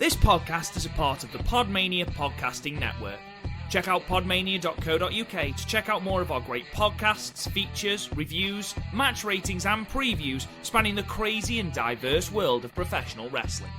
This podcast is a part of the PodMania podcasting network. Check out podmania.co.uk to check out more of our great podcasts, features, reviews, match ratings and previews spanning the crazy and diverse world of professional wrestling.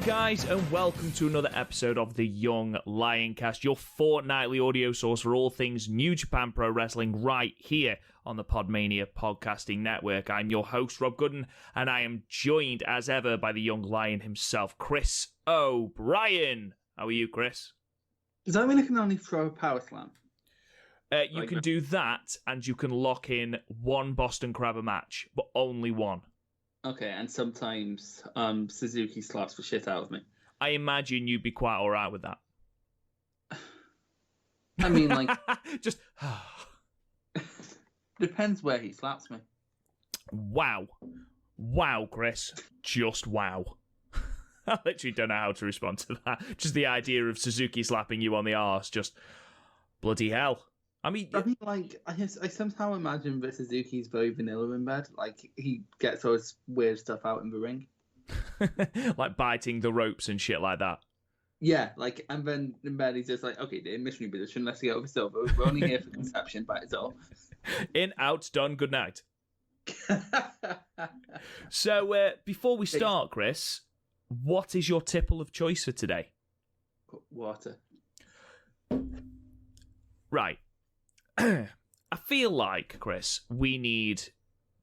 Guys, and welcome to another episode of the Young Lioncast, your fortnightly audio source for all things New Japan Pro Wrestling right here on the PodMania podcasting network. I'm your host, Rob Gooden, and I am joined as ever by the Young Lion himself, Chris O'Brien. How are you, Chris? Does that mean I can only throw a power slam? You can do that, and you can lock in one Boston Crabber match, but only one. Okay, and sometimes Suzuki slaps the shit out of me. I imagine you'd be quite alright with that. I mean, like... Just... Depends where he slaps me. Wow. Wow, Chris. Just wow. I literally don't know how to respond to that. Just the idea of Suzuki slapping you on the arse, just... Bloody hell. I mean, like, I somehow imagine that Suzuki's very vanilla in bed. Like, he gets all his weird stuff out in the ring. Like biting the ropes and shit like that. Yeah, like, and then in bed he's just like, okay, the missionary position, let's get over silver. We're only here for conception, that is all. In, out, done, good night. So, before we start, Chris, what is your tipple of choice for today? Water. Right. I feel like, Chris, we need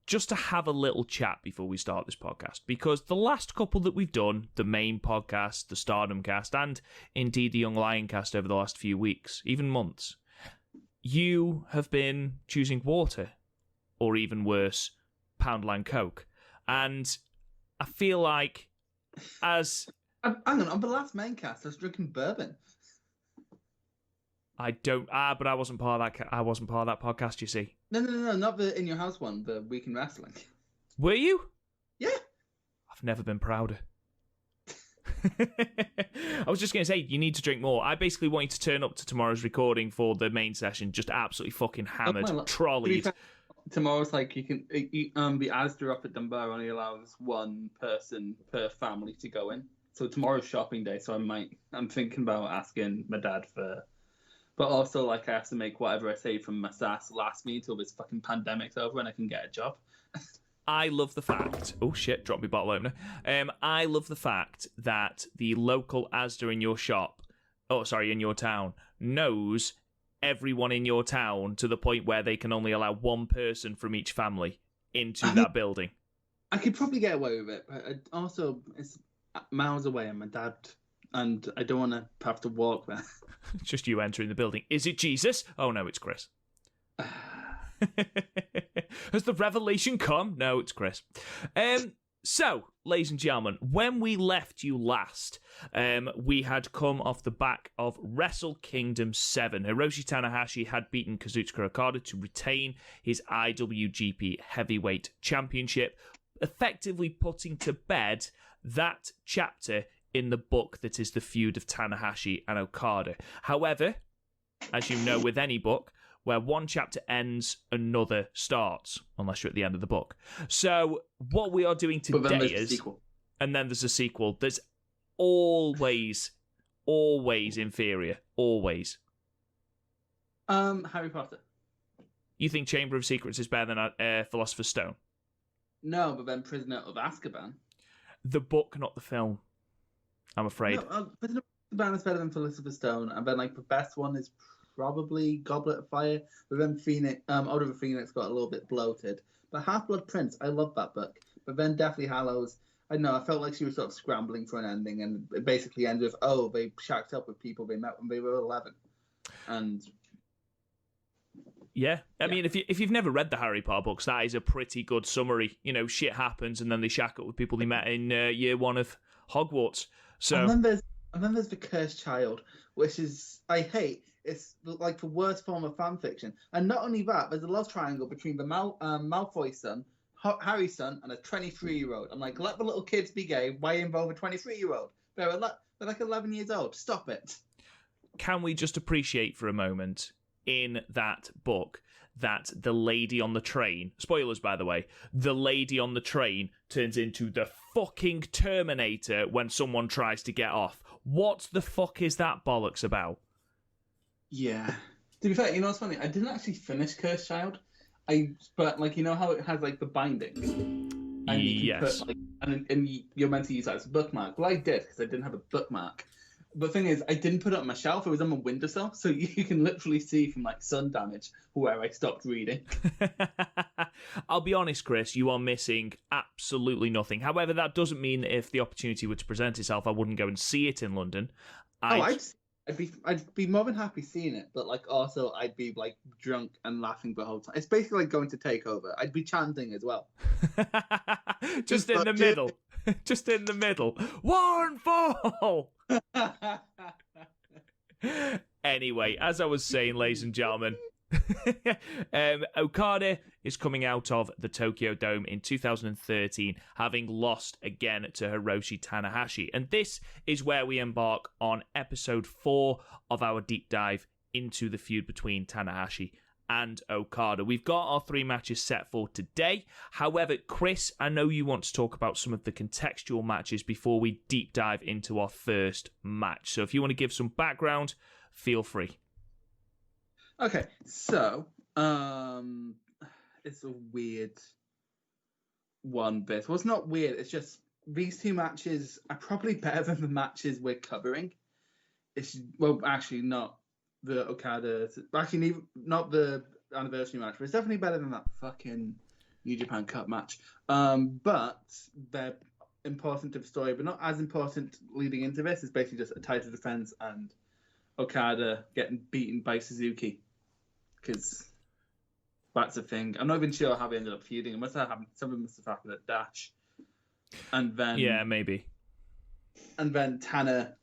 just to have a little chat before we start this podcast, because the last couple that we've done, the main podcast, the Stardom cast, and indeed the Young Lion cast over the last few weeks, even months, you have been choosing water, or even worse, Poundland Coke. And I feel like as... Hang on the last main cast, I was drinking bourbon. I don't. But I wasn't part of that. I wasn't part of that podcast. You see? No, not the In Your House one. The Week in Wrestling. Were you? Yeah. I've never been prouder. I was just going to say, you need to drink more. I basically want you to turn up to tomorrow's recording for the main session, just absolutely fucking hammered, trolleyed. Tomorrow's like the Asda up at Dunbar only allows one person per family to go in. So tomorrow's shopping day. So I'm thinking about asking my dad for. But also, like, I have to make whatever I save from my SAS last me until this fucking pandemic's over and I can get a job. I love the fact... Oh, shit, drop me bottle opener. I love the fact that the local Asda in your shop... Oh, sorry, in your town, knows everyone in your town to the point where they can only allow one person from each family into that building. I could probably get away with it, but also, it's miles away and my dad... And I don't want to have to walk there. Just you entering the building. Is it Jesus? Oh, no, it's Chris. Has the revelation come? No, it's Chris. So, ladies and gentlemen, when we left you last, we had come off the back of Wrestle Kingdom 7. Hiroshi Tanahashi had beaten Kazuchika Okada to retain his IWGP Heavyweight Championship, effectively putting to bed that chapter in the book that is the feud of Tanahashi and Okada. However, as you know with any book, where one chapter ends, another starts, unless you're at the end of the book. So what we are doing today is... Sequel. And then there's a sequel. There's always inferior. Always. Harry Potter. You think Chamber of Secrets is better than Philosopher's Stone? No, but then Prisoner of Azkaban. The book, not the film. I'm afraid. No, Prisoner of Azkaban is better than Philosopher's Stone, and then like the best one is probably Goblet of Fire. But then Phoenix, Order of the Phoenix got a little bit bloated. But Half-Blood Prince, I love that book. But then Deathly Hallows, I don't know, I felt like she was sort of scrambling for an ending, and it basically ended with, they shacked up with people they met when they were 11. And yeah, I mean, if you've never read the Harry Potter books, that is a pretty good summary. You know, shit happens, and then they shack up with people they met in year one of Hogwarts. So and then And then there's the Cursed Child, which is I hate. It's like the worst form of fan fiction. And not only that, there's a love triangle between the Malfoy son, Harry's son, and a 23-year-old. I'm like, let the little kids be gay. Why involve a 23-year-old? They're like 11 years old. Stop it. Can we just appreciate for a moment in that book that the lady on the train, spoilers by the way, the lady on the train turns into the fucking Terminator when someone tries to get off? What the fuck is that bollocks about? Yeah. To be fair, you know what's funny? I didn't actually finish Cursed Child. But like, you know how it has like the binding, and you can put like, and you're meant to use that as a bookmark. Well, I did because I didn't have a bookmark. But the thing is, I didn't put it on my shelf. It was on my windowsill, so you can literally see from like sun damage where I stopped reading. I'll be honest, Chris, you are missing absolutely nothing. However, that doesn't mean that if the opportunity were to present itself, I wouldn't go and see it in London. I'd be more than happy seeing it, but like also I'd be like drunk and laughing the whole time. It's basically like going to Takeover. I'd be chanting as well. Just in the middle. Just in the middle. One fall! Anyway, as I was saying, ladies and gentlemen, Okada is coming out of the Tokyo Dome in 2013, having lost again to Hiroshi Tanahashi. And this is where we embark on episode 4 of our deep dive into the feud between Tanahashi and Okada. We've got our 3 matches set for today. However, Chris, I know you want to talk about some of the contextual matches before we deep dive into our first match. So if you want to give some background, feel free. Okay, so it's a weird one bit. Well, it's not weird. It's just these 2 matches are probably better than the matches we're covering. Actually, not the Okada. Actually, not the anniversary match, but it's definitely better than that fucking New Japan Cup match. But they're important to the story, but not as important leading into this. It's basically just a title defense and Okada getting beaten by Suzuki. Because that's a thing. I'm not even sure how they ended up feuding. Something must have happened at Dash. And then... Yeah, maybe. And then Tanner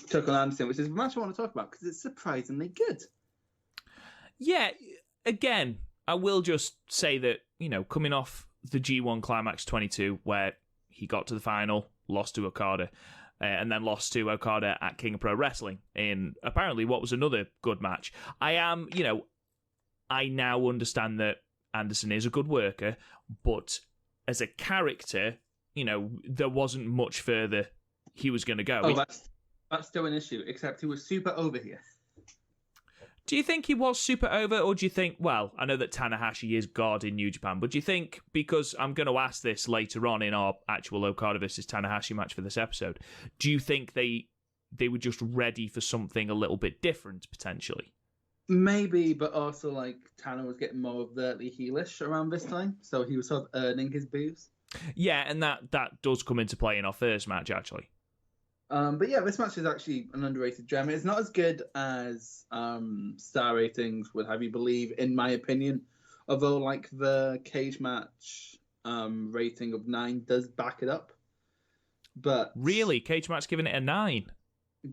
took on Anderson, which is a match I want to talk about because it's surprisingly good. Yeah, again, I will just say that, coming off the G1 Climax 22, where he got to the final, lost to Okada, and then lost to Okada at King of Pro Wrestling in apparently what was another good match. I now understand that Anderson is a good worker, but as a character, there wasn't much further he was going to go. Oh, that's still an issue, except he was super over here. Do you think he was super over, or do you think, well, I know that Tanahashi is God in New Japan, but do you think, because I'm going to ask this later on in our actual Okada versus Tanahashi match for this episode, do you think they were just ready for something a little bit different, potentially? Maybe, but also, like, Tanner was getting more overtly heelish around this time, so he was sort of earning his boos. Yeah, and that does come into play in our first match, actually. But yeah, this match is actually an underrated gem. It's not as good as star ratings would have you believe, in my opinion. Although, like, the cage match rating of 9 does back it up. But really, cage match giving it a 9.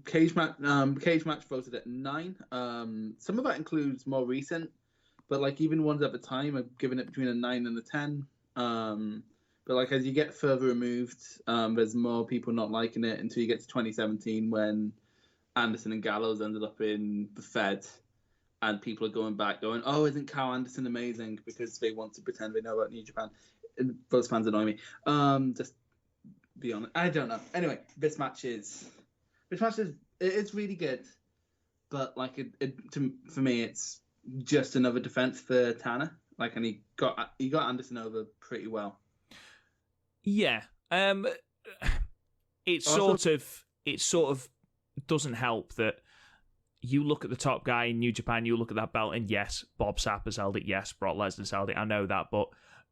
Cage match voted at 9. Some of that includes more recent, but like even ones at the time, I've given it between a 9 and a 10. But like as you get further removed, there's more people not liking it until you get to 2017 when Anderson and Gallows ended up in the Fed, and people are going back going, "Oh, isn't Carl Anderson amazing?" Because they want to pretend they know about New Japan. Those fans annoy me. Just be honest. I don't know. Anyway, this match is it's really good, but like for me, it's just another defense for Tanner. Like, and he got Anderson over pretty well. Yeah, it sort of doesn't help that you look at the top guy in New Japan, you look at that belt, and yes, Bob Sapp has held it, yes, Brock Lesnar's held it, I know that, but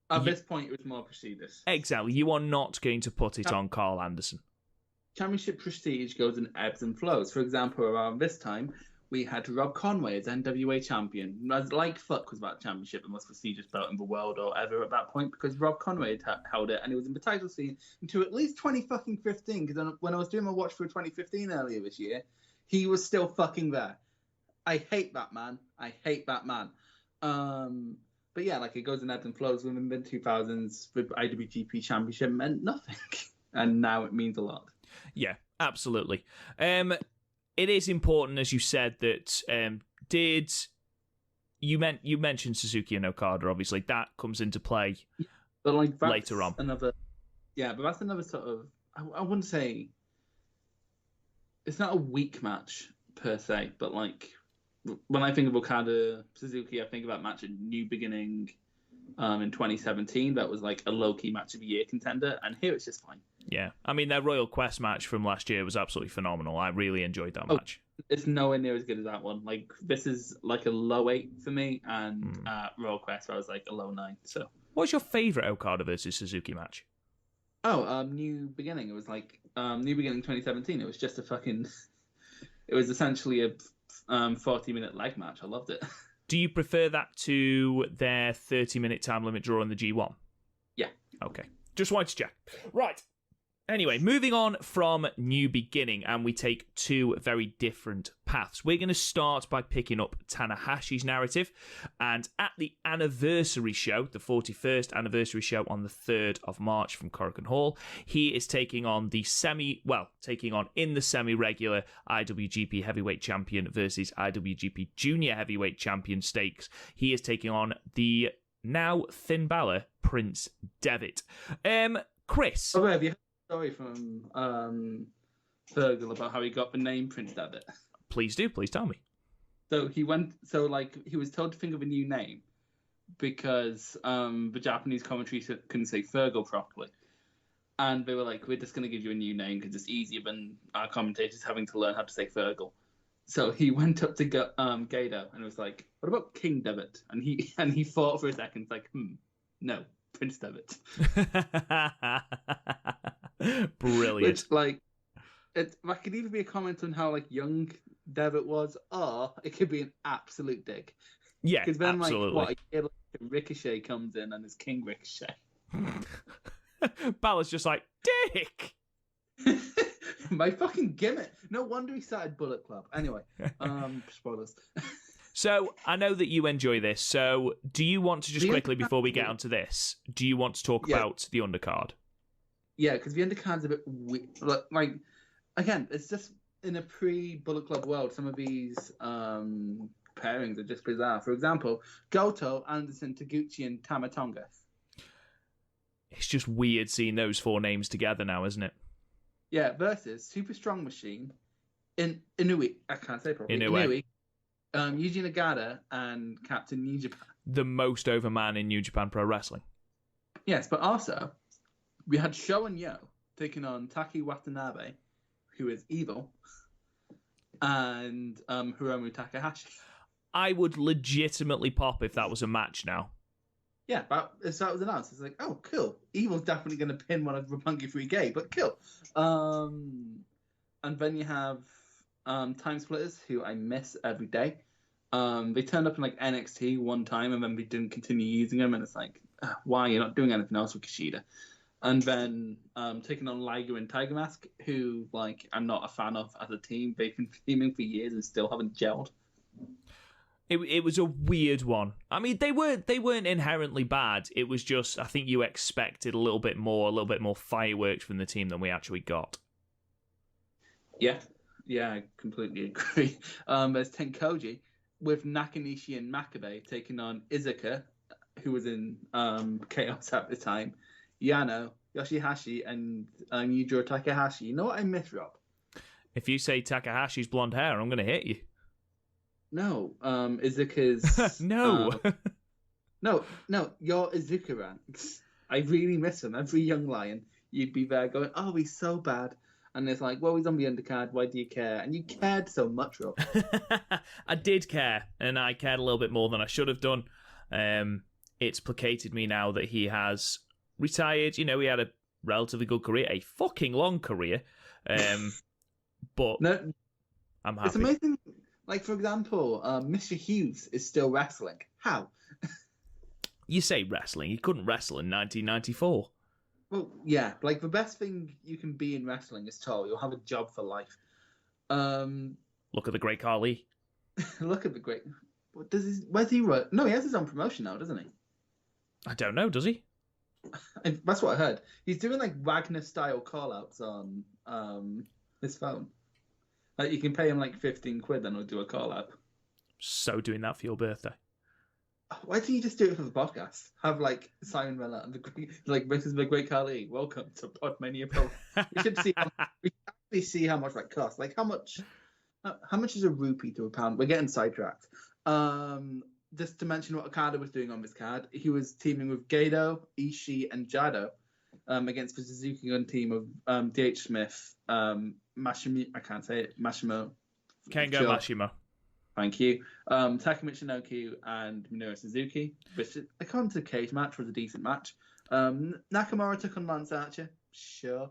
at this point, it was more prestigious. Exactly, you are not going to put it on Carl Anderson. Championship prestige goes in ebbs and flows. For example, around this time, We had Rob Conway as NWA champion. Like fuck was that championship, the most prestigious belt in the world or ever at that point, because Rob Conway had held it and he was in the title scene until at least 2015. Because when I was doing my watch for 2015 earlier this year, he was still fucking there. I hate that man. But yeah, like it goes in ebbs and flows. Within the mid 2000s, the IWGP Championship meant nothing, and now it means a lot. Yeah, absolutely. It is important, as you said, that you mentioned Suzuki and Okada. Obviously, that comes into play, but like later on. But that's another sort of. I wouldn't say it's not a weak match per se, but like when I think of Okada Suzuki, I think of that match at New Beginning in 2017. That was like a low-key match of the year contender, and here it's just fine. Yeah, I mean, their Royal Quest match from last year was absolutely phenomenal. I really enjoyed that match. It's nowhere near as good as that one. Like, this is like a low 8 for me, and Royal Quest, I was like a low 9. So, what's your favourite Okada versus Suzuki match? New Beginning. It was like New Beginning 2017. It was just a fucking. It was essentially a 40-minute leg match. I loved it. Do you prefer that to their 30-minute time limit draw in the G1? Yeah. Okay. Just wanted to check. Right. Anyway, moving on from New Beginning, and we take two very different paths. We're going to start by picking up Tanahashi's narrative, and at the anniversary show, the 41st anniversary show on the 3rd of March from Korakuen Hall, he is taking on in the semi-regular IWGP Heavyweight Champion versus IWGP Junior Heavyweight Champion stakes. He is taking on the now Finn Balor, Prince Devitt. Chris. Oh, have you heard the story from Fergal about how he got the name Prince Devitt? Please do. Please tell me. So he was told to think of a new name because the Japanese commentary couldn't say Fergal properly. And they were like, we're just going to give you a new name because it's easier than our commentators having to learn how to say Fergal. So he went up to Gato and was like, what about King Devitt? And he thought for a second, like, no, Prince Devitt. Brilliant. Which, that could either be a comment on how young Devitt was, or it could be an absolute dig. Yeah, because then absolutely. Ricochet comes in and it's King Ricochet. Balor's just like, dick. My fucking gimmick. No wonder he started Bullet Club. Anyway, spoilers. So, I know that you enjoy this, so do you want to just quickly, before we get onto this, do you want to talk about the undercard? Yeah, because the undercard's a bit weird. Again, it's just in a pre-Bullet Club world, some of these pairings are just bizarre. For example, Goto, Anderson, Taguchi, and Tamatonga. It's just weird seeing those four names together now, isn't it? Yeah, versus Super Strong Machine, Inui, I can't say properly, Inui, Yuji Nagata, and Captain New Japan. The most over man in New Japan Pro Wrestling. Yes, but also, we had Sho and Yo taking on Taki Watanabe, who is evil, and Hiromu Takahashi. I would legitimately pop if that was a match now. Yeah, but so that was announced. It's like, oh, cool. Evil's definitely going to pin one of Roppongi 3K, but cool. And then you have Time Splitters, who I miss every day. They turned up in NXT one time, and then we didn't continue using them, and it's like, why? You're not doing anything else with Kushida. And then taking on Liger and Tiger Mask, who I'm not a fan of as a team. They've been teaming for years and still haven't gelled. It was a weird one. I mean, they weren't inherently bad. It was just, I think you expected a little bit more fireworks from the team than we actually got. Yeah, I completely agree. There's Tenkoji with Nakanishi and Makabe taking on Izuka, who was in Chaos at the time, Yano, Yoshihashi, and Yujiro Takahashi. You know what I miss, Rob? If you say Takahashi's blonde hair, I'm going to hit you. No, Izuka's... No. No, you're Izuka-ran. I really miss him. Every young lion, you'd be there going, oh, he's so bad. And it's like, well, he's on the undercard, why do you care? And you cared so much, Rob. I did care, and I cared a little bit more than I should have done. It's placated me now that he has retired. He had a relatively good career, a fucking long career. But no, I'm happy. It's amazing Like, for example, Mr. Hughes is still wrestling. How? You say wrestling. He couldn't wrestle in 1994. Well, yeah. Like, the best thing you can be in wrestling is tall. You'll have a job for life. Look at the great Khali. Look at the great... Where's he work? No, he has his own promotion now, doesn't he? I don't know, does he? That's what I heard. He's doing, like, Wagner-style call-outs on his phone. Like, you can pay him, like, 15 quid and he'll do a call-out. So doing that for your birthday. Why don't you just do it for the podcast? Have, like, Simon Miller and this is the great Khali. Welcome to PodMania Pro. We should actually see how much that costs. Like, how much is a rupee to a pound? We're getting sidetracked. Just to mention what Okada was doing on this card, he was teaming with Goto, Ishii, and Jado against the Suzuki-gun team of D.H. Smith, Mashimo. I can't say it. Mashimo. Kengo Mashimo. Thank you. Taka Michinoku and Minoru Suzuki, which, according to the cage match, was a decent match. Nakamura took on Lance Archer. Sure.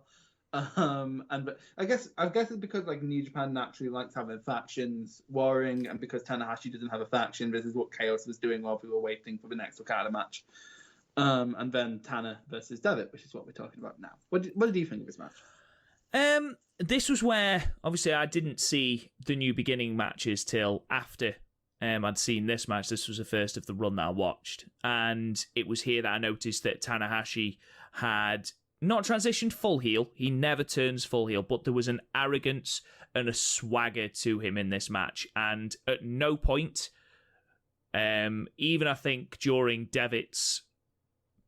But I guess it's because like New Japan naturally likes having factions warring, and because Tanahashi doesn't have a faction, this is what Chaos was doing while we were waiting for the next Okada match. And then Tana versus Devitt, which is what we're talking about now. What did you think of this match? This was where obviously I didn't see the New Beginning matches till after I'd seen this match. This was the first of the run that I watched, and it was here that I noticed that Tanahashi had not transitioned full heel. He never turns full heel, but there was an arrogance and a swagger to him in this match. And at no point, even I think during Devitt's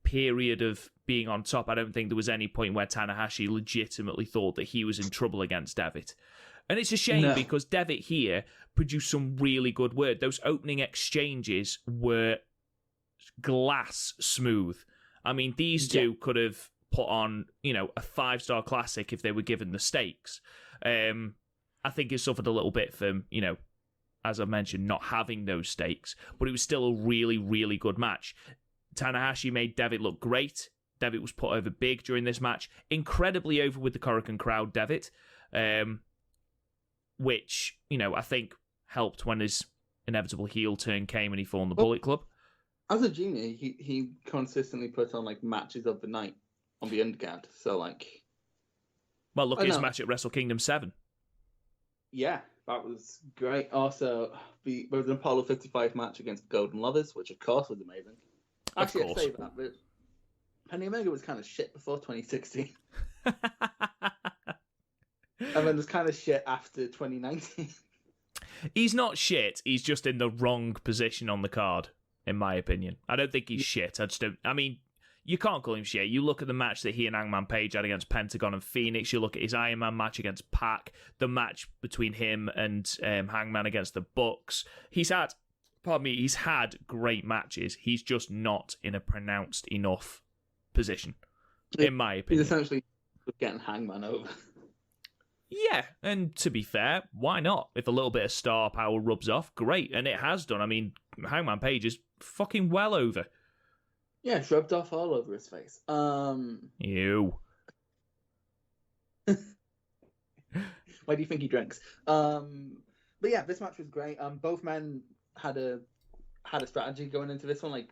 period of being on top, I don't think there was any point where Tanahashi legitimately thought that he was in trouble against Devitt. And it's a shame because Devitt here produced some really good work. Those opening exchanges were glass smooth. I mean, these two could have put on, a 5-star classic if they were given the stakes. I think it suffered a little bit from, as I mentioned, not having those stakes, but it was still a really, really good match. Tanahashi made Devitt look great. Devitt was put over big during this match. Incredibly over with the Korakuen crowd, Devitt, which, I think helped when his inevitable heel turn came and he formed the Bullet Club. As a junior, he consistently put on, matches of the night on the undercard. So, Well, look at his match at Wrestle Kingdom 7. Yeah, that was great. Also, there was an Apollo 55 match against Golden Lovers, which, of course, was amazing. Actually, I'd say that, but Penny Omega was kind of shit before 2016. And then was kind of shit after 2019. He's not shit. He's just in the wrong position on the card, in my opinion. I don't think he's shit. You can't call him shit. You look at the match that he and Hangman Page had against Pentagon and Phoenix. You look at his Iron Man match against Pac, the match between him and Hangman against the Bucks. He's had great matches. He's just not in a pronounced enough position, in my opinion. He's essentially getting Hangman over. Yeah, and to be fair, why not? If a little bit of star power rubs off, great. And it has done. I mean, Hangman Page is fucking well over. Yeah, it's rubbed off all over his face. Ew. Why do you think he drinks? But yeah, this match was great. Both men had a strategy going into this one, like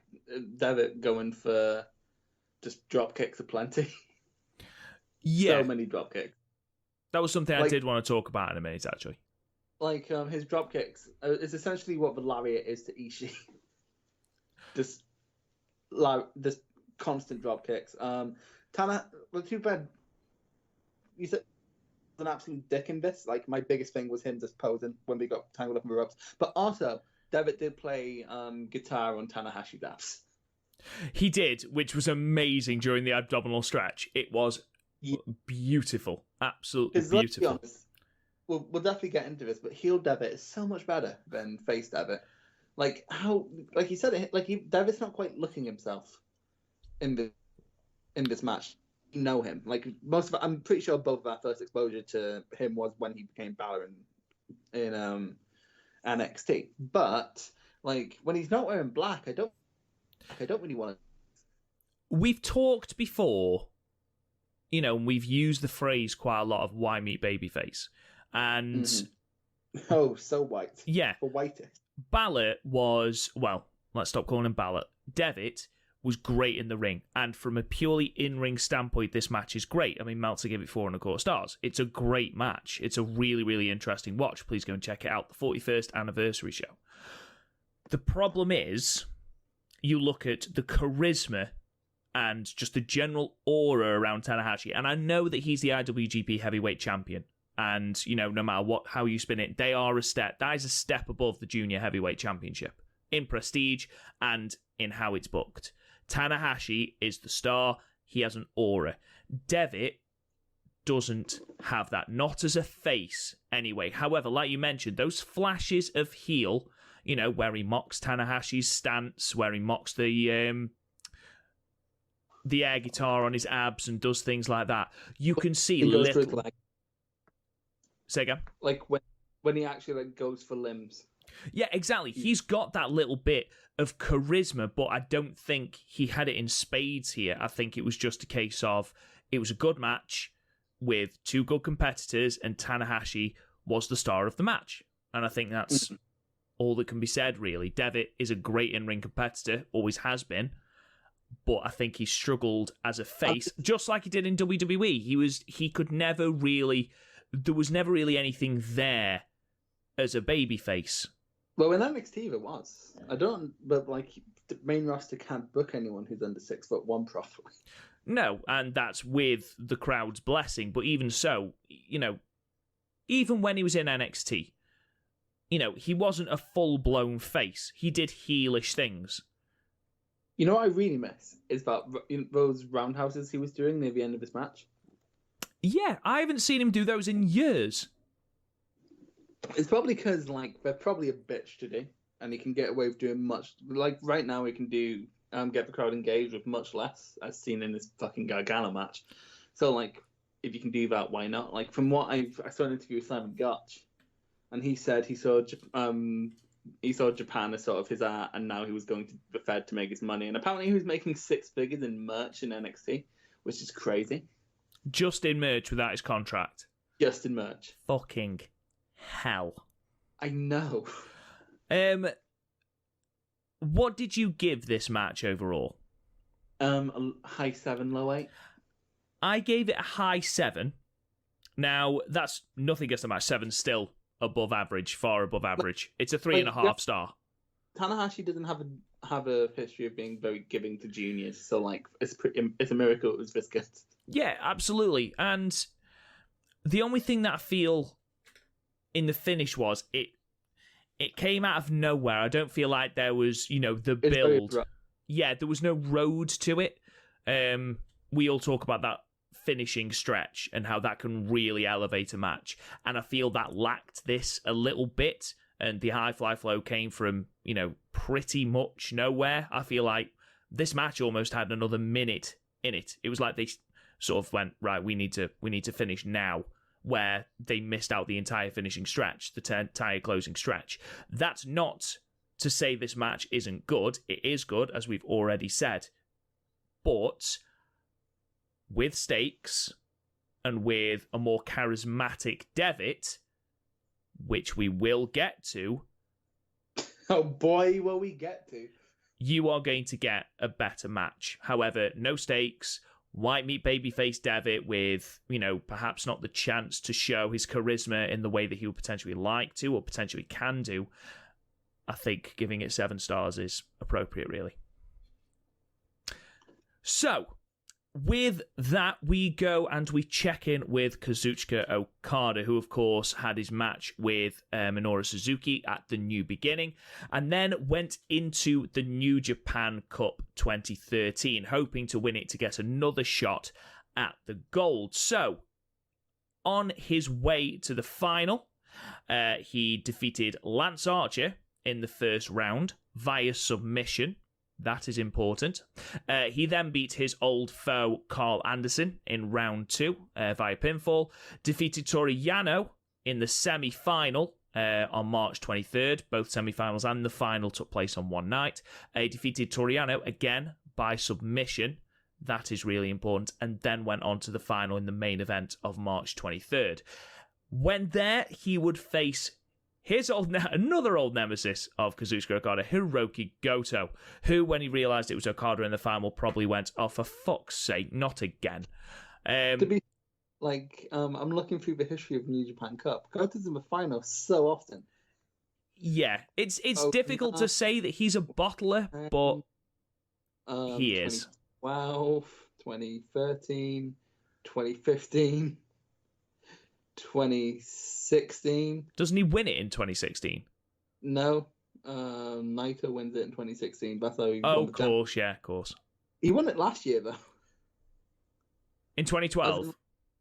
Devitt going for just drop kicks aplenty. Yeah, so many drop kicks. That was something I did want to talk about in a minute, actually. His drop kicks is essentially what the lariat is to Ishii. Just constant drop kicks. Too bad. You said an absolute dick in this. My biggest thing was him just posing when we got tangled up in the ropes. But also, Devitt did play guitar on Tanahashi daps. He did, which was amazing during the abdominal stretch. It was beautiful, absolutely beautiful. Honest, we'll definitely get into this, but heel Devitt is so much better than face Devitt. He said it, Devitt's not quite looking himself in this match. You know him. I'm pretty sure both of our first exposure to him was when he became Balor in NXT. But when he's not wearing black, I don't really want to. We've talked before, and we've used the phrase quite a lot of "why meet babyface," and Oh, so white. Yeah. For whitest. Balor was, well, let's stop calling him Balor. Devitt was great in the ring, and from a purely in-ring standpoint, this match is great. I mean, Meltzer gave it 4.25 stars. It's a great match. It's a really, really interesting watch. Please go and check it out. The 41st anniversary show. The problem is, you look at the charisma and just the general aura around Tanahashi, and I know that he's the IWGP Heavyweight Champion, and, you know, no matter how you spin it, that is a step above the Junior Heavyweight Championship in prestige and in how it's booked. Tanahashi is the star. He has an aura. Devitt doesn't have that, not as a face anyway. However, like you mentioned, those flashes of heel, you know, where he mocks Tanahashi's stance, where he mocks the air guitar on his abs and does things like that. You can see little... Say again? Like when he actually like goes for limbs. Yeah, exactly. He's got that little bit of charisma, but I don't think he had it in spades here. I think it was just a case of it was a good match with two good competitors, and Tanahashi was the star of the match. And I think that's all that can be said, really. Devitt is a great in-ring competitor, always has been, but I think he struggled as a face, just like he did in WWE. He could never really... There was never really anything there as a babyface. Well, in NXT it was. But like the main roster can't book anyone who's under 6'1" properly. No, and that's with the crowd's blessing. But even so, you know, even when he was in NXT, you know, he wasn't a full-blown face. He did heelish things. You know what I really miss is those roundhouses he was doing near the end of his match. Yeah, I haven't seen him do those in years. It's probably because, like, they're probably a bitch to do, and he can get away with doing much. Like, right now, he can do get the crowd engaged with much less, as seen in this fucking Gargano match. So, like, if you can do that, why not? Like, from what I saw an interview with Simon Gotch, and he said he saw Japan as sort of his art, and now he was going to the Fed to make his money. And apparently, he was making 6 figures in merch in NXT, which is crazy. Just in merch without his contract. Just in merch. Fucking hell. I know. What did you give this match overall? A high 7, low 8. I gave it a high 7. Now, that's nothing against the match. 7's still above average, far above average. It's a 3.5 star. Tanahashi doesn't have a history of being very giving to juniors, so like it's a miracle it was this good. Yeah, absolutely. And the only thing that I feel in the finish was it came out of nowhere. I don't feel like there was, you know, the build. Yeah, there was no road to it. We all talk about that finishing stretch and how that can really elevate a match. And I feel that lacked this a little bit. And the high fly flow came from, you know, pretty much nowhere. I feel like this match almost had another minute in it. It was like they sort of went, right, we need to finish now, where they missed out the entire finishing stretch, the entire closing stretch. That's not to say this match isn't good. It is good, as we've already said. But with stakes and with a more charismatic Devitt, which we will get to. Oh boy, will we get to. You are going to get a better match. However, no stakes, white meat babyface Devitt with, you know, perhaps not the chance to show his charisma in the way that he would potentially like to or potentially can do. I think giving it 7 stars is appropriate, really. So, with that, we go and we check in with Kazuchika Okada, who, of course, had his match with Minoru Suzuki at the New Beginning, and then went into the New Japan Cup 2013, hoping to win it to get another shot at the gold. So, on his way to the final, he defeated Lance Archer in the first round via submission. That is important. He then beat his old foe, Carl Anderson, in round 2 via pinfall. Defeated Toru Yano in the semi-final on March 23rd. Both semi-finals and the final took place on one night. He defeated Toru Yano again by submission. That is really important. And then went on to the final in the main event of March 23rd. When there, he would face another old nemesis of Kazuchika Okada, Hirooki Goto, who, when he realised it was Okada in the final, probably went, "Oh, for fuck's sake, not again." To be I'm looking through the history of New Japan Cup. Goto's in the final so often. Yeah, it's difficult to say that he's a bottler, but he is. 2012, 2013, 2015, 2016. Doesn't he win it in 2016? No. Naito wins it in 2016. That's how he Oh, won of course, yeah, of course. He won it last year, though. In 2012?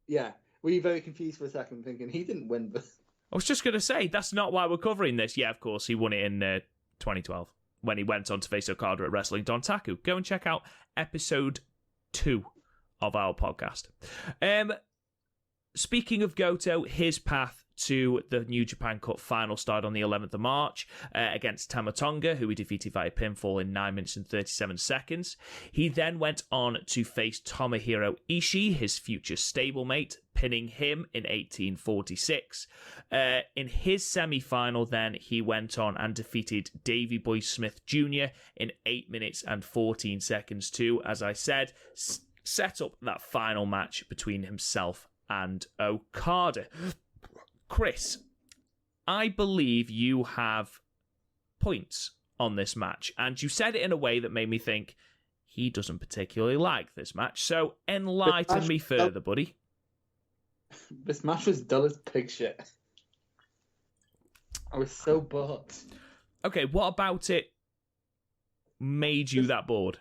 Yeah. Were you very confused for a second, thinking he didn't win this? I was just going to say, that's not why we're covering this. Yeah, of course, he won it in 2012 when he went on to face Okada at Wrestling Dontaku. Go and check out episode 2 of our podcast. Speaking of Goto, his path to the New Japan Cup final started on the 11th of March against Tama Tonga, who he defeated via pinfall in 9 minutes and 37 seconds. He then went on to face Tomohiro Ishii, his future stablemate, pinning him in 1846. In his semi-final, then, he went on and defeated Davey Boy Smith Jr. in 8 minutes and 14 seconds to, as I said, set up that final match between himself and Okada. Chris, I believe you have points on this match, and you said it in a way that made me think he doesn't particularly like this match, so enlighten me further, buddy. This match was dull as pig shit. I was so bored. Okay, what about it made you that bored?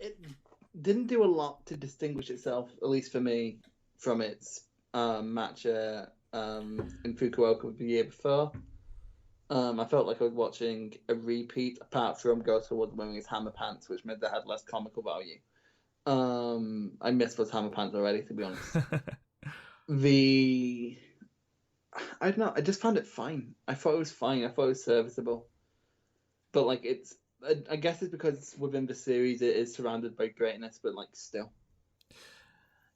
It didn't do a lot to distinguish itself, at least for me, from its match in Fukuoka the year before. I felt like I was watching a repeat, apart from Goto was wearing his hammer pants, which meant they had less comical value. I missed those hammer pants already, to be honest. I don't know, I just found it fine. I thought it was fine. I thought it was serviceable. But, like, I guess it's because within the series it is surrounded by greatness, but, like, still.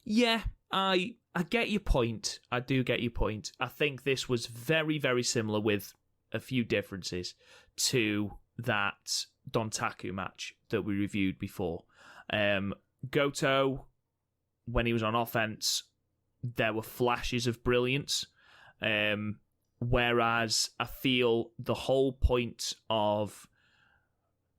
Yeah, I get your point. I do get your point. I think this was very, very similar with a few differences to that Dontaku match that we reviewed before. Goto, when he was on offense, there were flashes of brilliance. Whereas I feel the whole point of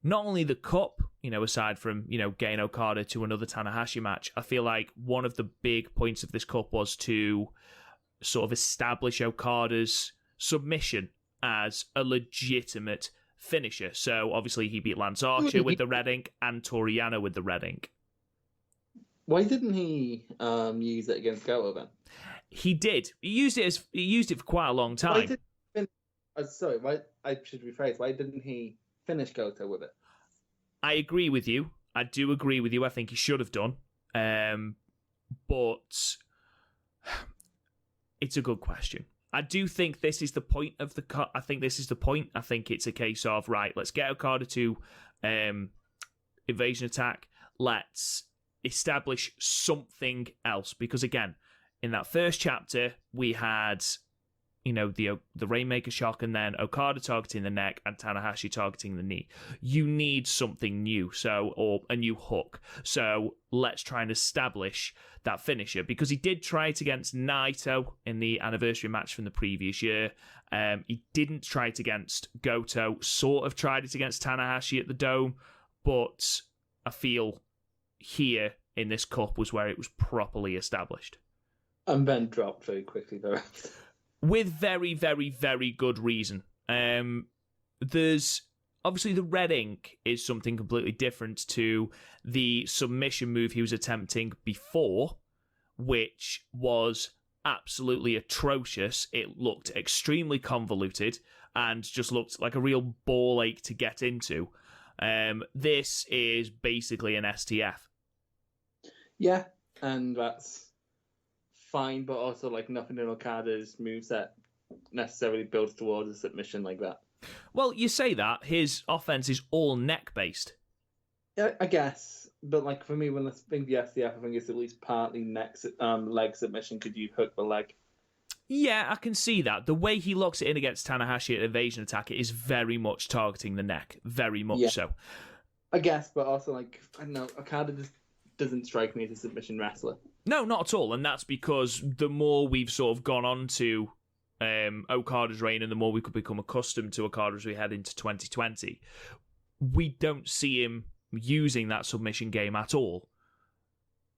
not only the cup, aside from, getting Okada to another Tanahashi match, I feel like one of the big points of this cup was to sort of establish Okada's submission as a legitimate finisher. So obviously he beat Lance Archer with the red ink and Toru Yano with the red ink. Why didn't he use it against Goto then? He did. He used it for quite a long time. I should rephrase. Why didn't he finish Goto with it? I agree with you. I do agree with you. I think he should have done. But it's a good question. I do think this is the point of the cut. I think this is the point. I think it's a case of, right, let's get Okada to invasion attack. Let's establish something else. Because again, in that first chapter, we had, the Rainmaker shock and then Okada targeting the neck and Tanahashi targeting the knee. You need something new, or a new hook. So let's try and establish that finisher, because he did try it against Naito in the anniversary match from the previous year. He didn't try it against Goto, sort of tried it against Tanahashi at the Dome, but I feel here in this cup was where it was properly established. And then dropped very quickly thereafter. With very, very, very good reason. There's obviously the red ink is something completely different to the submission move he was attempting before, which was absolutely atrocious. It looked extremely convoluted and just looked like a real ball ache to get into. This is basically an STF. Yeah, and that's fine, but also like nothing in Okada's moveset necessarily builds towards a submission like that. Well, you say that his offense is all neck based. Yeah, I guess, but like for me, when I think the STF, I think it's at least partly leg submission. Could you hook the leg? Yeah, I can see that. The way he locks it in against Tanahashi at evasion attack, it is very much targeting the neck. Very much so. I guess, but also, like, I don't know, Okada just doesn't strike me as a submission wrestler. No, not at all. And that's because the more we've sort of gone on to Okada's reign and the more we could become accustomed to Okada as we head into 2020, we don't see him using that submission game at all.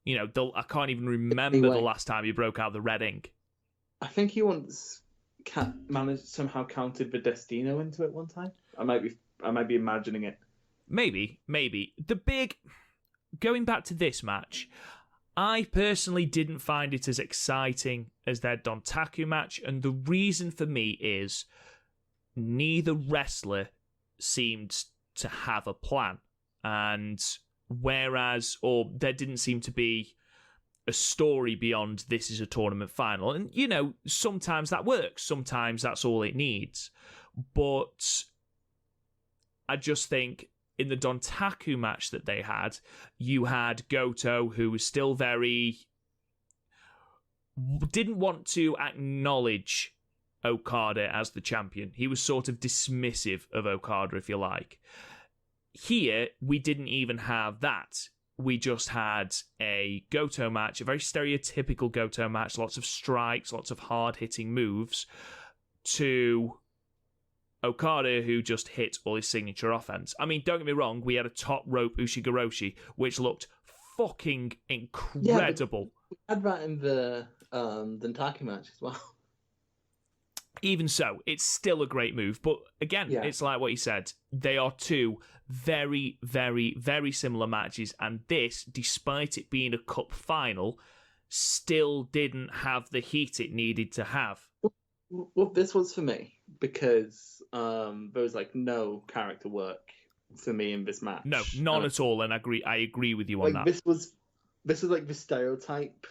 You know, I can't even remember the last time he broke out the red ink. I think he once somehow counted the Destino into it one time. I might be imagining it. Maybe. Going back to this match, I personally didn't find it as exciting as their Dontaku match, and the reason for me is neither wrestler seemed to have a plan, and there didn't seem to be a story beyond this is a tournament final. And, you know, sometimes that works. Sometimes that's all it needs. But I just think in the Dontaku match that they had, you had Goto, who was still didn't want to acknowledge Okada as the champion. He was sort of dismissive of Okada, if you like. Here, we didn't even have that. We just had a Goto match, a very stereotypical Goto match, lots of strikes, lots of hard-hitting moves, to Okada, who just hit all his signature offense. I mean, don't get me wrong, we had a top rope Ushigoroshi, which looked fucking incredible. Yeah, we had that in the Dontaku match as well. Even so, it's still a great move. But again, It's like what you said. They are two very, very, very similar matches. And this, despite it being a cup final, still didn't have the heat it needed to have. Well, this was for me because there was like no character work for me in this match. No, none at all. And I agree with you on that. This was like the stereotype.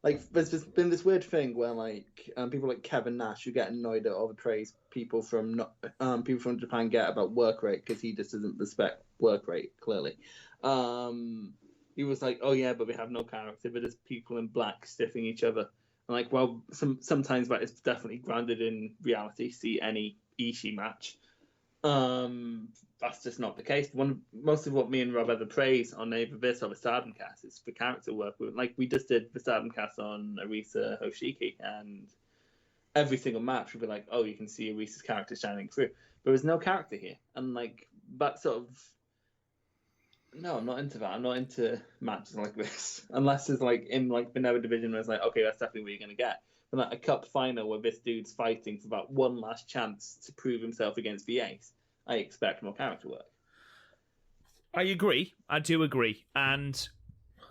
Like there's been this weird thing where like people like Kevin Nash who get annoyed at all the praise people from Japan get about work rate because he just doesn't respect work rate clearly. He was like, oh yeah, but we have no character, but just people in black stiffing each other. And like, well, sometimes that is definitely grounded in reality. See any Ishii match. That's just not the case. Most of what me and Rob ever praise on either this or the Stardom cast is the character work. Like we just did the Stardom cast on Arisa Hoshiki, and every single match would be like, oh, you can see Arisa's character shining through. There was no character here, and like that sort of. No, I'm not into that. I'm not into matches like this unless it's like in like the Never division where it's like, okay, that's definitely what you're gonna get. But like a cup final where this dude's fighting for about one last chance to prove himself against the Ace, I expect more character work. I agree. I do agree. And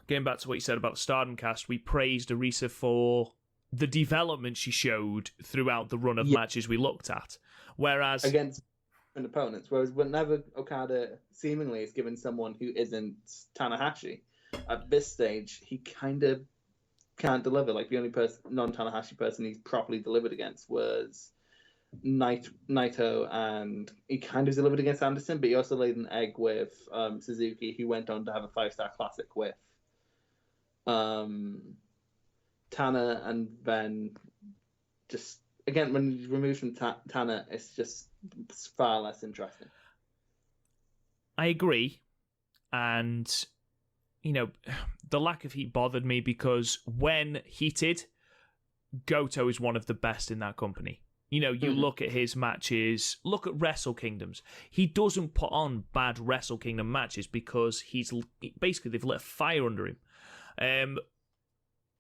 getting back to what you said about the Stardom cast, we praised Arisa for the development she showed throughout the run of matches we looked at. Whereas against opponents, whereas whenever Okada seemingly is given someone who isn't Tanahashi, at this stage he kind of can't deliver. Like the only non-Tanahashi person he's properly delivered against was Naito, and he kind of delivered against Anderson, but he also laid an egg with Suzuki, who went on to have a 5-star classic with Tana, and then just again when you remove from Tana, it's just far less interesting. I agree, and you know, the lack of heat bothered me because when heated, Goto is one of the best in that company. You know, you look at his matches, look at Wrestle Kingdoms. He doesn't put on bad Wrestle Kingdom matches because they've lit a fire under him.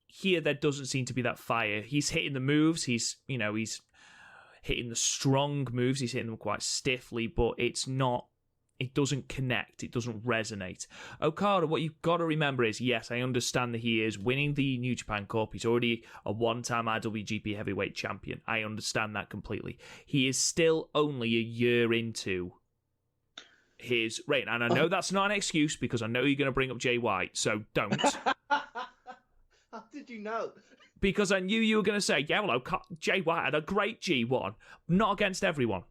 Here, there doesn't seem to be that fire. He's hitting the moves. He's hitting the strong moves. He's hitting them quite stiffly, but it doesn't connect. It doesn't resonate. Okada, what you've got to remember is, yes, I understand that he is winning the New Japan Cup. He's already a one-time IWGP Heavyweight Champion. I understand that completely. He is still only a year into his reign. And I know that's not an excuse because I know you're going to bring up Jay White, so don't. How did you know? Because I knew you were going to say, yeah, well, Jay White had a great G1. Not against everyone.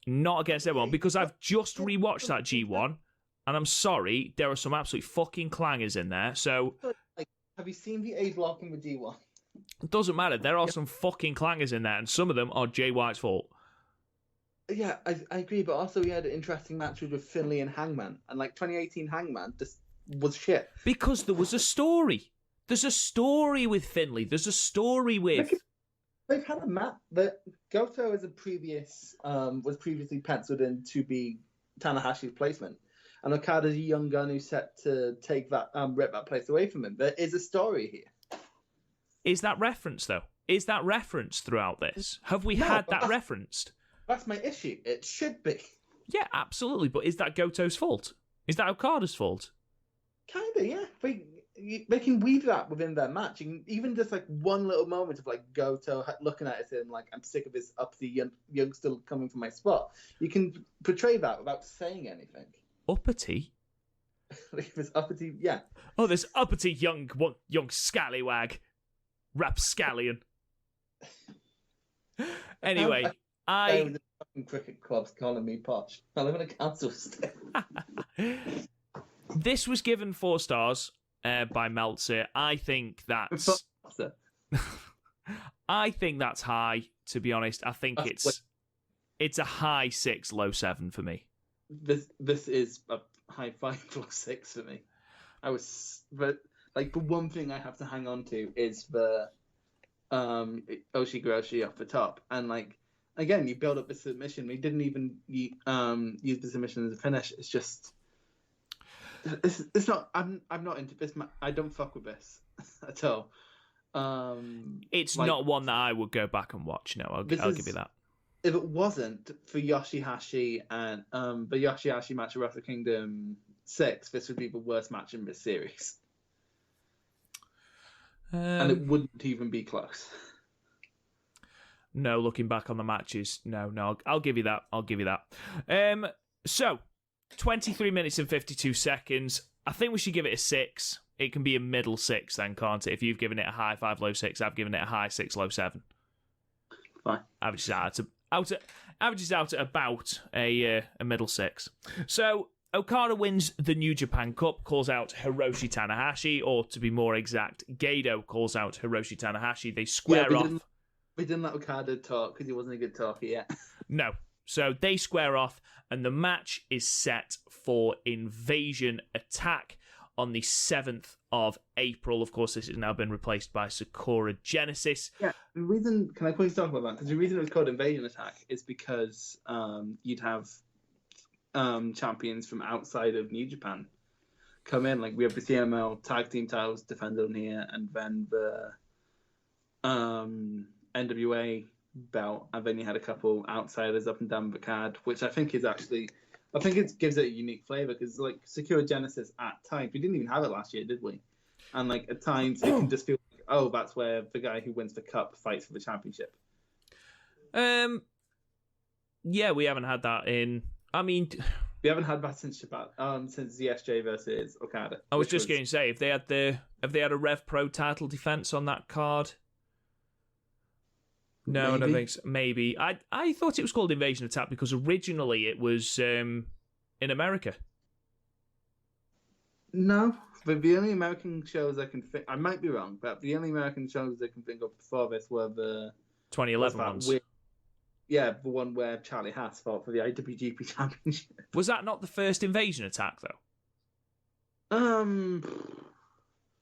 Not against everyone, because I've just rewatched that G1, and I'm sorry, there are some absolute fucking clangers in there. So, like, have you seen the A block in the G1? It doesn't matter. There are some fucking clangers in there, and some of them are Jay White's fault. Yeah, I agree, but also we had an interesting matches with Finlay and Hangman, and like 2018 Hangman just was shit. Because there was a story. There's a story with Finlay. There's a story with... They've had a match that Goto was previously penciled in to be Tanahashi's placement, and Okada's a young gun who's set to take that rip that place away from him. There is a story here. Is that referenced though? Is that referenced throughout this? Have we had that referenced? That's my issue. It should be. Yeah, absolutely. But is that Goto's fault? Is that Okada's fault? Kinda, yeah. They can weave that within their match. Even just like one little moment of like Goto looking at it and like, I'm sick of this uppity youngster coming from my spot. You can portray that without saying anything. Uppity? Like this uppity, yeah. Oh, this uppity young scallywag. Rapscallion. Anyway, the fucking cricket club's calling me posh. I live in a council estate. This was given 4 stars by Meltzer. I think that's high, to be honest. I think it's a high 6, low 7 for me. This is a high 5 plus 6 for me. But like the one thing I have to hang on to is the Oshigoroshi off the top, and like again, you build up the submission. We didn't even use the submission as a finish. It's just it's not. I'm not into this. I don't fuck with this at all. It's like, not one that I would go back and watch. No, I'll give you that. If it wasn't for Yoshihashi and the Yoshihashi match of Wrestle Kingdom 6, this would be the worst match in this series. And it wouldn't even be close. No, looking back on the matches, no, I'll give you that. So, 23 minutes and 52 seconds. I think we should give it a 6. It can be a middle 6 then, can't it? If you've given it a high 5, low 6, I've given it a high 6, low 7. Fine. Averages out at about a middle 6. So, Okada wins the New Japan Cup, calls out Hiroshi Tanahashi, or to be more exact, Goto calls out Hiroshi Tanahashi. They square off. We didn't let Okada talk because he wasn't a good talker yet. No. So they square off, and the match is set for Invasion Attack on the 7th of April. Of course, this has now been replaced by Sakura Genesis. Yeah, the reason, can I please talk about that? Because the reason it was called Invasion Attack is because you'd have champions from outside of New Japan come in. Like we have the CML tag team titles defended on here, and then the NWA belt, and then you had a couple outsiders up and down the card, which I think it gives it a unique flavor because like Sakura Genesis at times, we didn't even have it last year, did we? And like at times it can just feel like, oh, that's where the guy who wins the cup fights for the championship. Yeah, we haven't had that in. I mean, we haven't had that since ZSJ versus Okada. I was just going to say, if they had a Rev Pro title defense on that card. No, I don't think so. Maybe. I thought it was called Invasion Attack because originally it was in America. No, but the only American shows I can think... I might be wrong, but the only American shows I can think of before this were the... 2011 ones. Yeah, the one where Charlie Haas fought for the IWGP Championship. Was that not the first Invasion Attack, though?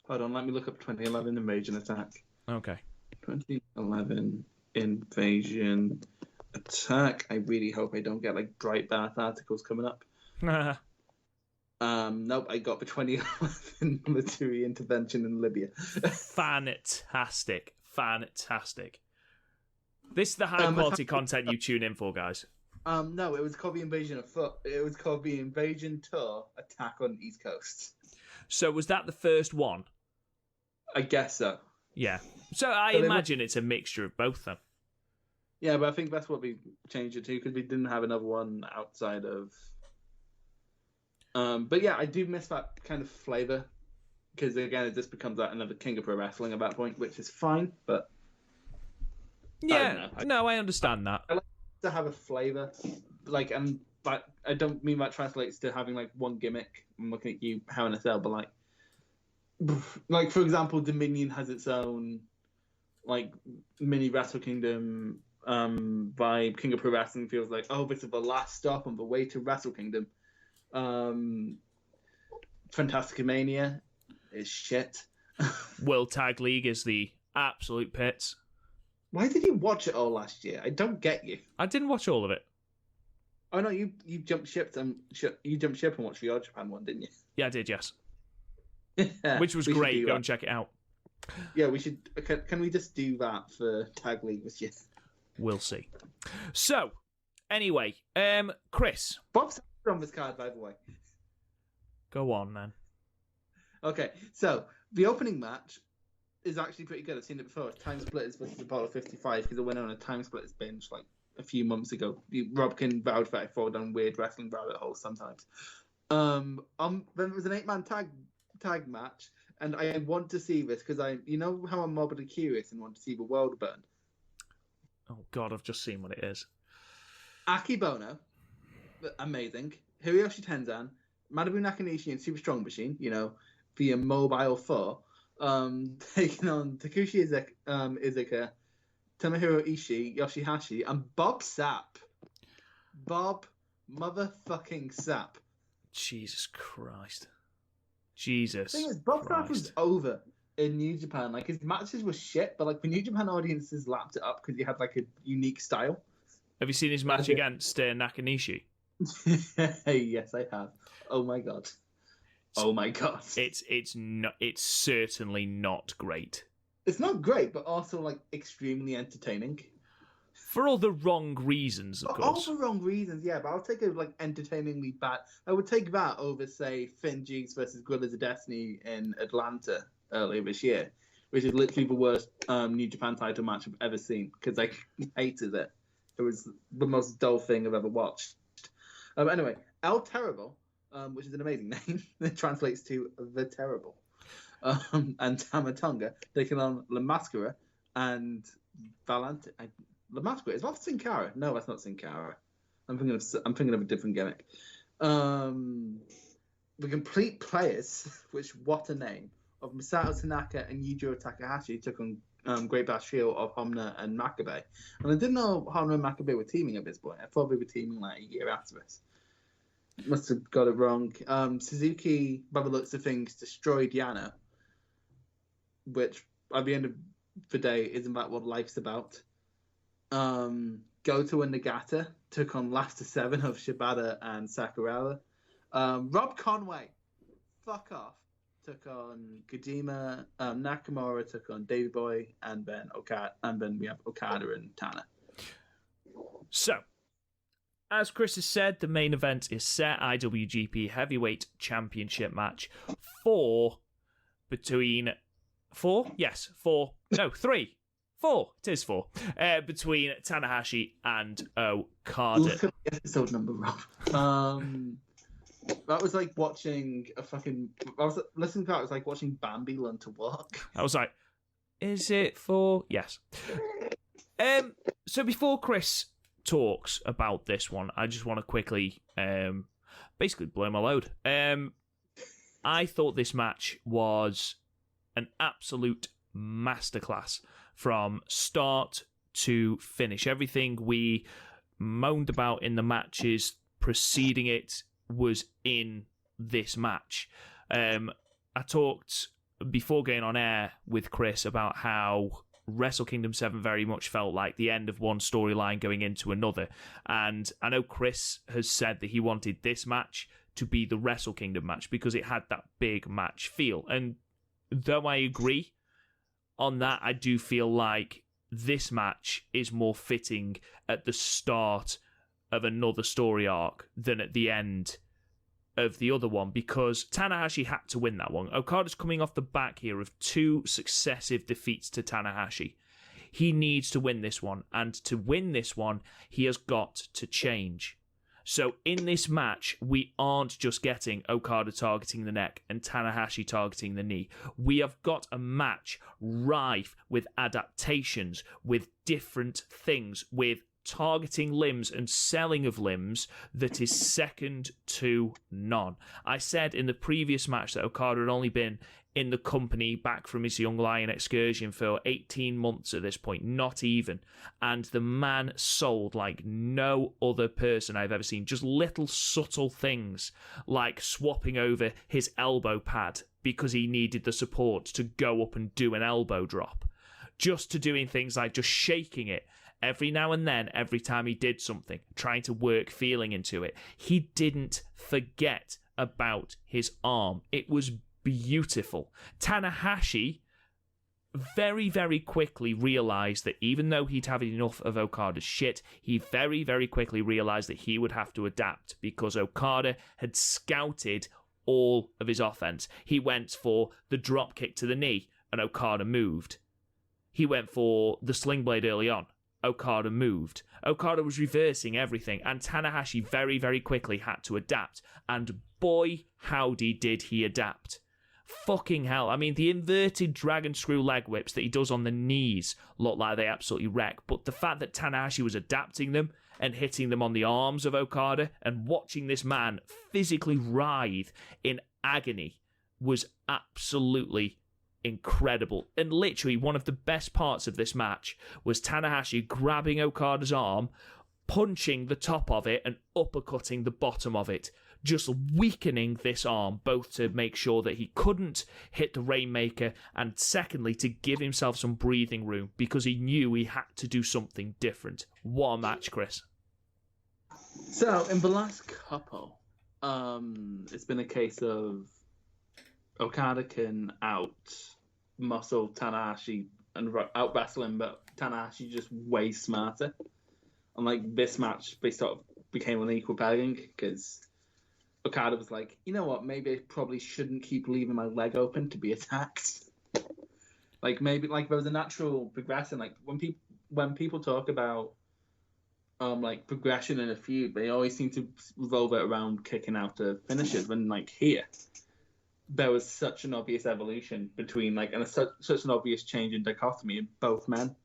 Hold on, let me look up 2011 Invasion Attack. Okay. 2011 Invasion Attack. I really hope I don't get like Breitbart articles coming up. Nope, I got the 2011 military intervention in Libya. Fantastic. This is the high quality content you tune in for, guys. No, it was called the Invasion of Foot. It was called the Invasion Tour Attack on East Coast. So was that the first one? I guess so. Yeah. So I imagine it's a mixture of both, then. Yeah, but I think that's what we changed it to because we didn't have another one outside of. But yeah, I do miss that kind of flavor because again, it just becomes like another King of Pro Wrestling at that point, which is fine. But yeah, I understand that. I like to have a flavor, like, but I don't mean that translates to having like one gimmick. I'm looking at you, Hell in a Cell, but like for example, Dominion has its own like mini Wrestle Kingdom vibe. King of Pro Wrestling feels like, oh, this is the last stop on the way to Wrestle Kingdom. Fantasticamania is shit. World Tag League is the absolute pits. Why did you watch it all last year? I don't get you. I didn't watch all of it. Oh no, you jumped ship and watched the All Japan one, didn't you? Yeah, I did, yes. Yeah, Which was great. Go and check it out. Yeah, we should. Can we just do that for Tag League this year? We'll see. So, anyway, Chris. Bob's on this card, by the way. Go on, then. Okay, so the opening match is actually pretty good. I've seen it before. It's Time Splitters versus Apollo 55 because I went on a Time Splitters binge like a few months ago. Rob can vouch that I fall down weird wrestling rabbit holes sometimes. Then it was an 8-man tag match, and I want to see this because you know how I'm morbidly curious and want to see the world burn. Oh God, I've just seen what it is. Akibono, amazing. Hiroshi Tenzan, Manabu Nakanishi, and Super Strong Machine. You know, the Mobile 4. Taking on Takushi Izuka, Tomohiro Ishii, Yoshihashi, and Bob Sapp. Bob motherfucking Sapp. Jesus Christ. Jesus. The thing is, Bob Sapp was over in New Japan. Like, his matches were shit, but like the New Japan audiences lapped it up because he had like a unique style. Have you seen his match against Nakanishi? Yes, I have. Oh my god. Oh my god. It's certainly not great. It's not great, but also like extremely entertaining. For all the wrong reasons, of course. All the wrong reasons, yeah. But I'll take a like entertainingly bad. I would take that over, say, Finn Jeeks versus Guerrillas of Destiny in Atlanta earlier this year, which is literally the worst New Japan title match I've ever seen because I hated it. It was the most dull thing I've ever watched. Anyway, El Terrible, which is an amazing name, it translates to The Terrible, and Tamatonga taking on La Mascara and Valente. La Mascara, is that Sin Cara? No, that's not Sin Cara. I'm thinking of a different gimmick. The Complete Players, which what a name, of Masato Tanaka and Yujiro Takahashi took on Great Bash Shield of Homna and Makabe. And I didn't know Homna and Makabe were teaming at this point. I thought they were teaming like a year after this. Must have got it wrong. Suzuki, by the looks of things, destroyed Yano, which at the end of the day isn't that what life's about. Goto and Nagata took on Last of 7 of Shibata and Sakuraba. Rob Conway, fuck off, took on Kojima. Nakamura took on Davey Boy, and then we have Okada and Tana. So, as Chris has said, the main event is set IWGP Heavyweight Championship match 4. Between 4? Yes, 4. No, 3. 4. It is 4. Between Tanahashi and Okada. Look at the episode number, Rob. That was like watching listening to that. It was like watching Bambi learn to walk. I was like, is it 4? Yes. So before Chris talks about this one, I just want to quickly basically blow my load. I thought this match was an absolute masterclass from start to finish. Everything we moaned about in the matches preceding it was in this match. I talked before going on air with Chris about how Wrestle Kingdom 7 very much felt like the end of one storyline going into another. And I know Chris has said that he wanted this match to be the Wrestle Kingdom match because it had that big match feel. And though I agree on that, I do feel like this match is more fitting at the start of another story arc than at the end of the other one, because Tanahashi had to win that one. Okada's coming off the back here of 2 successive defeats to Tanahashi. He needs to win this one, and to win this one, he has got to change. So in this match, we aren't just getting Okada targeting the neck and Tanahashi targeting the knee. We have got a match rife with adaptations, with different things, with targeting limbs and selling of limbs that is second to none. I said in the previous match that Okada had only been in the company back from his Young Lion excursion for 18 months at this point, not even. And the man sold like no other person I've ever seen. Just little subtle things like swapping over his elbow pad because he needed the support to go up and do an elbow drop. Just to doing things like just shaking it every now and then, every time he did something, trying to work feeling into it. He didn't forget about his arm. It was beautiful. Tanahashi very, very quickly realised that even though he'd had enough of Okada's shit, he very, very quickly realised that he would have to adapt because Okada had scouted all of his offense. He went for the drop kick to the knee and Okada moved. He went for the sling blade early on. Okada moved. Okada was reversing everything, and Tanahashi very, very quickly had to adapt. And boy, howdy did he adapt. Fucking hell. I mean, the inverted dragon screw leg whips that he does on the knees look like they absolutely wreck. But the fact that Tanahashi was adapting them and hitting them on the arms of Okada and watching this man physically writhe in agony was absolutely incredible. And literally one of the best parts of this match was Tanahashi grabbing Okada's arm, punching the top of it and uppercutting the bottom of it, just weakening this arm, both to make sure that he couldn't hit the Rainmaker and secondly to give himself some breathing room because he knew he had to do something different. What a match, Chris. So in the last couple, it's been a case of Okada can out-muscle Tanahashi and out-wrestle him, but Tanahashi just way smarter. And like this match, they sort of became an equal pairing because Okada was like, you know what, maybe I probably shouldn't keep leaving my leg open to be attacked. Like maybe like there was a natural progression. Like when people talk about like progression in a feud, they always seem to revolve it around kicking out of finishes. When like here, there was such an obvious evolution between like and such an obvious change in dichotomy in both men.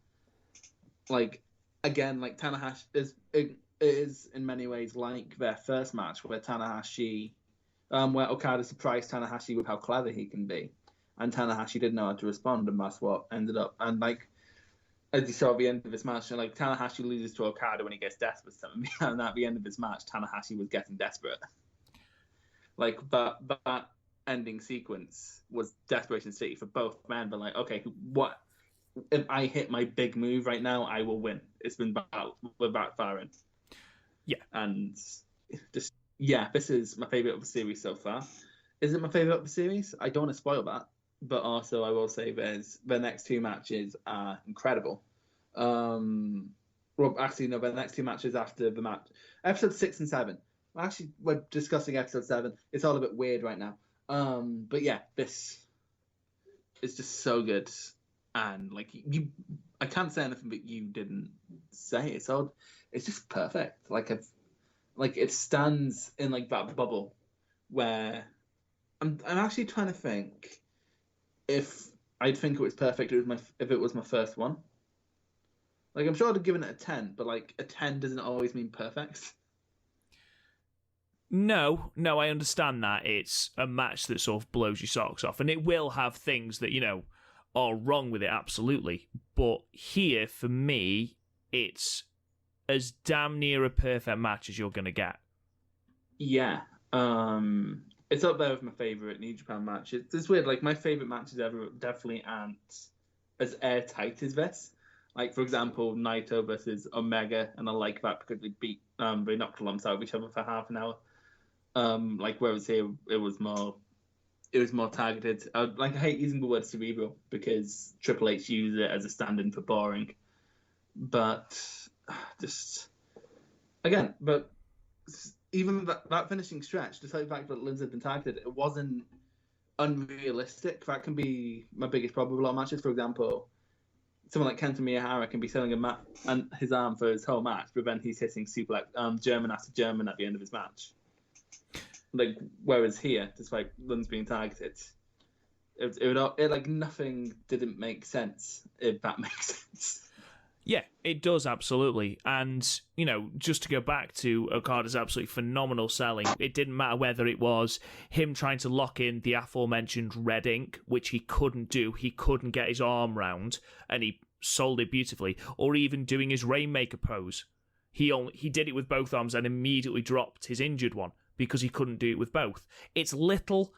Like again, like Tanahashi is in many ways like their first match where Tanahashi, where Okada surprised Tanahashi with how clever he can be, and Tanahashi didn't know how to respond, and that's what ended up. And like as you saw at the end of this match, like Tanahashi loses to Okada when he gets desperate, and at the end of this match, Tanahashi was getting desperate. Like that ending sequence was desperation city for both men. But like, okay, what if I hit my big move right now? I will win. It's been backfiring. Yeah. And just, this is my favourite of the series so far. Is it my favourite of the series? I don't want to spoil that. But also, I will say the next two matches are incredible. Well, actually, no, the next two matches after the match. Episode 6 and 7. Actually, we're discussing episode 7. It's all a bit weird right now. But yeah, this is just so good. And like I can't say anything but you didn't say. It's just perfect. Like it stands in like that bubble where I'm actually trying to think if I'd think it was perfect if it was my first one. Like I'm sure I'd have given it a 10, but like a 10 doesn't always mean perfect. No, I understand that. It's a match that sort of blows your socks off, and it will have things that, are wrong with it, absolutely. But here, for me, it's as damn near a perfect match as you're going to get. Yeah. It's up there with my favourite New Japan match. It's weird. Like, my favourite matches ever definitely aren't as airtight as this. Like, for example, Naito versus Omega, and I like that because they knocked lumps out of each other for half an hour. Whereas here, it was more targeted. I hate using the word cerebral because Triple H used it as a stand-in for boring. But just again, even that finishing stretch, despite the fact that Linz had been targeted, it wasn't unrealistic. That can be my biggest problem with a lot of matches. For example, someone like Kenta Miyahara can be selling his arm for his whole match, but then he's hitting suplex German after German at the end of his match. Like, whereas here, despite Linz being targeted, it nothing didn't make sense, if that makes sense. Yeah, it does, absolutely. And, just to go back to Okada's absolutely phenomenal selling, it didn't matter whether it was him trying to lock in the aforementioned red ink, which he couldn't do. He couldn't get his arm round, and he sold it beautifully. Or even doing his Rainmaker pose. He did it with both arms and immediately dropped his injured one because he couldn't do it with both. It's little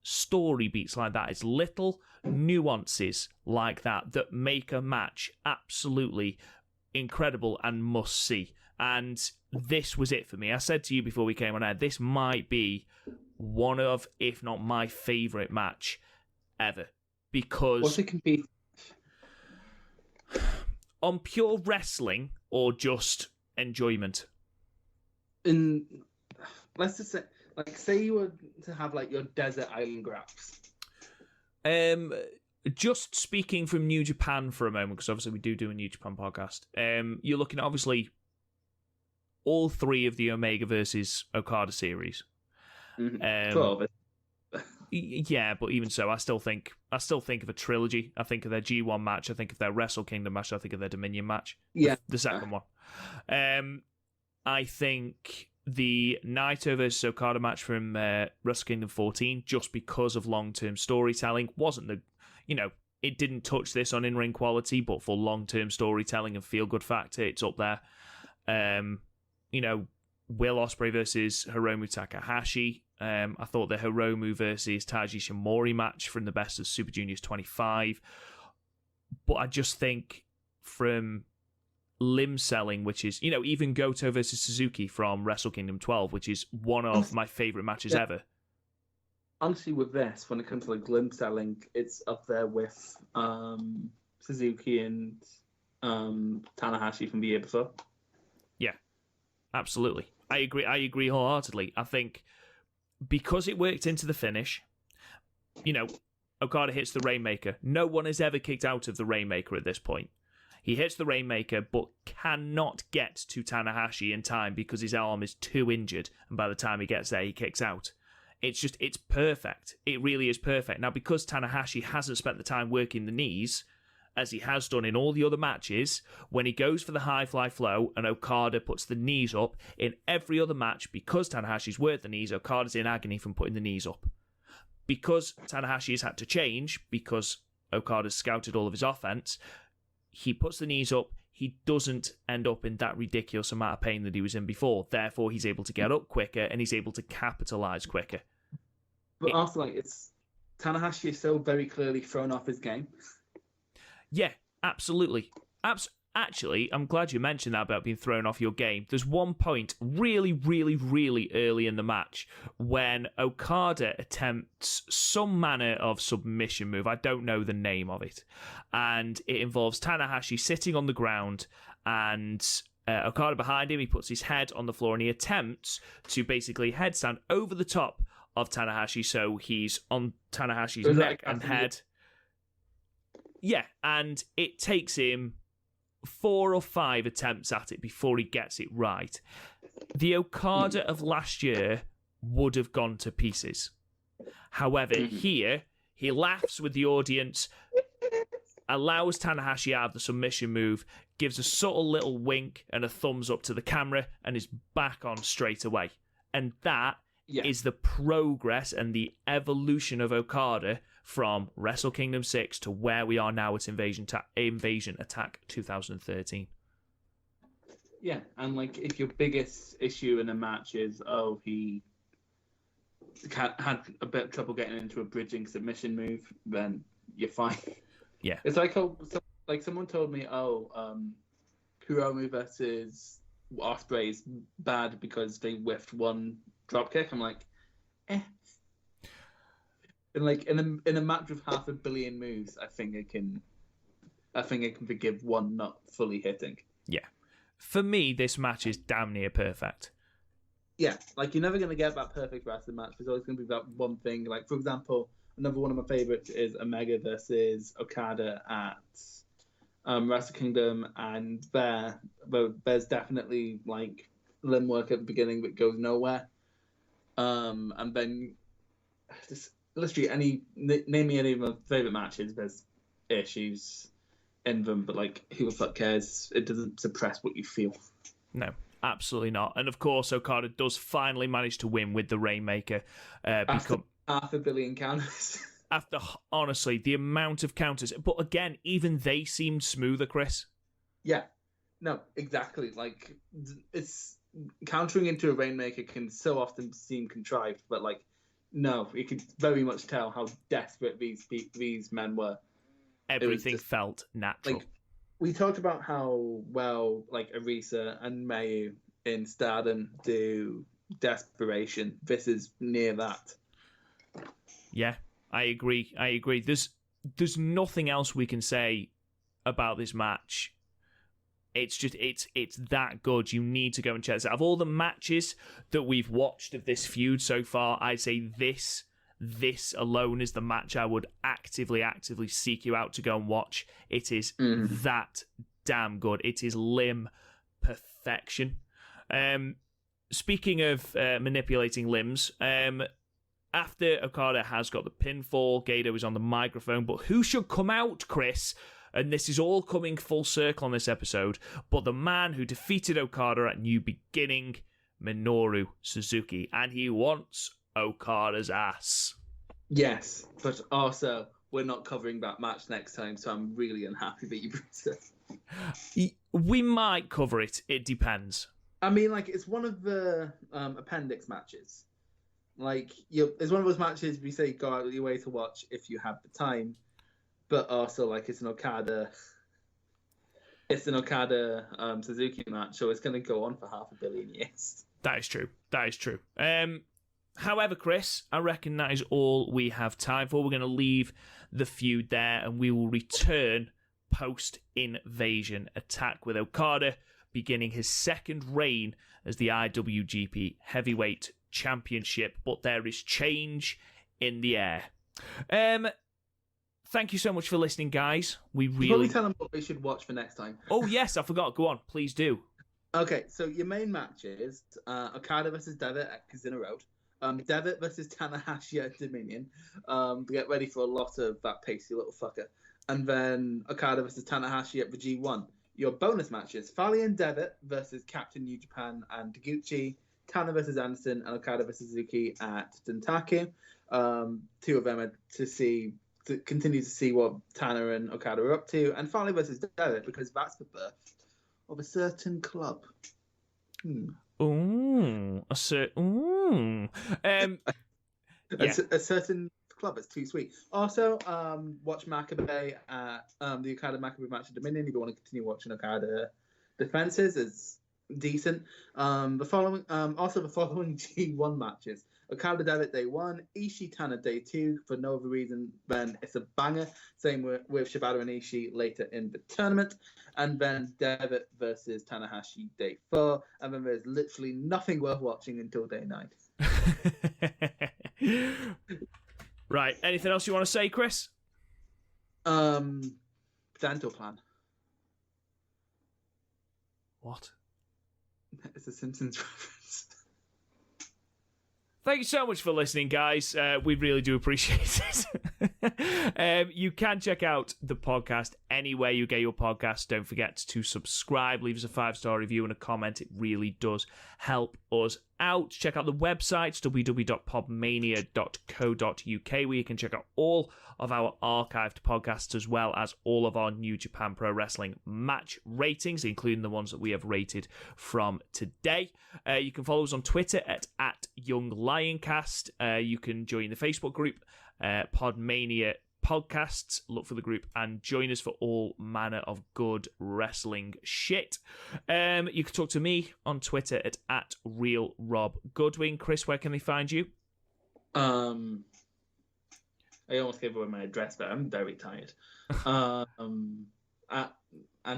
story beats like that. It's little nuances like that make a match absolutely incredible and must see. And this was it for me. I said to you before we came on air, this might be one of, if not my favourite match ever. Because what's it compete on pure wrestling or just enjoyment? Let's just say you were to have your desert island graps. Just speaking from New Japan for a moment, because obviously we do a New Japan podcast. You're looking at obviously all three of the Omega versus Okada series. Mm-hmm. Yeah, but even so, I still think of a trilogy. I think of their G1 match. I think of their Wrestle Kingdom match. I think of their Dominion match. Yeah, the second one. I think the Naito versus Okada match from Wrestle Kingdom 14, just because of long-term storytelling, wasn't it didn't touch this on in-ring quality, but for long-term storytelling and feel-good factor, it's up there. Will Ospreay versus Hiromu Takahashi. I thought the Hiromu versus Taiji Shimori match from the Best of Super Juniors 25. But I just think from limb selling, which is, even Goto versus Suzuki from Wrestle Kingdom 12, which is one of my favourite matches ever. Honestly, with this, when it comes to limb selling, it's up there with Suzuki and Tanahashi from the year before. Yeah, absolutely. I agree wholeheartedly. I think because it worked into the finish, Okada hits the Rainmaker. No one has ever kicked out of the Rainmaker at this point. He hits the Rainmaker, but cannot get to Tanahashi in time because his arm is too injured, and by the time he gets there, he kicks out. It's perfect. It really is perfect. Now, because Tanahashi hasn't spent the time working the knees, as he has done in all the other matches, when he goes for the high fly flow and Okada puts the knees up, in every other match, because Tanahashi's worked the knees, Okada's in agony from putting the knees up. Because Tanahashi has had to change, because Okada's scouted all of his offense, he puts the knees up, he doesn't end up in that ridiculous amount of pain that he was in before. Therefore, he's able to get up quicker and he's able to capitalize quicker. But also, it's Tanahashi is so very clearly thrown off his game. Yeah, absolutely. Actually, I'm glad you mentioned that about being thrown off your game. There's one point really, really, really early in the match when Okada attempts some manner of submission move. I don't know the name of it. And it involves Tanahashi sitting on the ground and Okada behind him. He puts his head on the floor and he attempts to basically headstand over the top of Tanahashi. So he's on Tanahashi's neck and head. Yeah, and it takes him 4 or 5 attempts at it before he gets it right. The Okada of last year would have gone to pieces. However, here, he laughs with the audience, allows Tanahashi out of the submission move, gives a subtle little wink and a thumbs up to the camera, and is back on straight away. And that is the progress and the evolution of Okada from Wrestle Kingdom 6 to where we are now at Invasion Attack 2013. Yeah, and if your biggest issue in a match is, he had a bit of trouble getting into a bridging submission move, then you're fine. Yeah. It's someone told me, Hiromu versus Ospreay is bad because they whiffed one dropkick. I'm like, eh. And in a match with 500 million moves, I think I can forgive one not fully hitting. Yeah. For me, this match is damn near perfect. Yeah, you're never going to get that perfect wrestling match. There's always going to be that one thing. For example, another one of my favorites is Omega versus Okada at Wrestle Kingdom, and there's definitely limb work at the beginning that goes nowhere. And then just literally name me any of my favorite matches, there's issues. in them, but like, who the fuck cares? It doesn't suppress what you feel. No, absolutely not. And of course, Okada does finally manage to win with the Rainmaker. After $500 million counters. After, honestly, the amount of counters. But again, even they seemed smoother, Chris. Yeah. No, exactly. Like, it's countering into a Rainmaker can so often seem contrived, but like, no, you could very much tell how desperate these men were. Everything felt natural. Like, we talked about how well like Arisa and Mayu in Stardom do desperation. This is near that. Yeah, I agree. There's nothing else we can say about this match. It's just it's that good. You need to go and check this out. Of all the matches that we've watched of this feud so far, I'd say this alone is the match I would actively seek you out to go and watch. It is that damn good. It is limb perfection. Speaking of manipulating limbs, after Okada has got the pinfall, Gato is on the microphone, but who should come out, Chris? And this is all coming full circle on this episode, but the man who defeated Okada at New Beginning, Minoru Suzuki, and he wants Okada's ass. Yes, but also we're not covering that match next time, so I'm really unhappy that you brought it. We might cover it. It depends. I mean, like, it's one of the appendix matches. Like, it's one of those matches we say go out of your way to watch if you have the time, but also like it's an Okada Suzuki match, so it's going to go on for 500 million years. That is true. However, Chris, I reckon that is all we have time for. We're going to leave the feud there, and we will return post-Invasion Attack with Okada beginning his second reign as the IWGP Heavyweight Championship. But there is change in the air. Thank you so much for listening, guys. We really tell them what we should watch for next time. Oh yes, I forgot. Go on, please do. Okay, so your main matches: Okada versus Devitt at Casino Road. Devitt versus Tanahashi at Dominion. To get ready for a lot of that pacey little fucker. And then Okada versus Tanahashi at the G1. Your bonus matches: Fale and Devitt versus Captain New Japan and Taguchi. Tana versus Anderson and Okada versus Suzuki at Dentaki. Two of them are to continue to see what Tana and Okada are up to. And Fale versus Devitt, because that's the birth of a certain club. Ooh, a certain club. It's too sweet. Also, watch Makabe at the Okada Makabe match at Dominion if you want to continue watching Okada defenses. It's decent. The following G1 matches: Okada Devitt Day 1, Ishii Tana Day 2 for no other reason than it's a banger. Same with Shibata and Ishii later in the tournament. And then Devitt versus Tanahashi Day 4. And then there's literally nothing worth watching until Day 9. Right. Anything else you want to say, Chris? Dental plan. What? It's a Simpsons reference. Thank you so much for listening, guys. We really do appreciate it. You can check out the podcast anywhere you get your podcasts. Don't forget to subscribe, leave us a 5-star review and a comment. It really does help us out. Check out the website, www.podmania.co.uk, where you can check out all of our archived podcasts as well as all of our New Japan Pro Wrestling match ratings, including the ones that we have rated from today. You can follow us on Twitter at YoungLioncast. You can join the Facebook group, PodMania Podcasts. Look for the group and join us for all manner of good wrestling shit. You can talk to me on Twitter at RealRobGoodwin. Chris, where can they find you? I almost gave away my address, but I'm very tired. At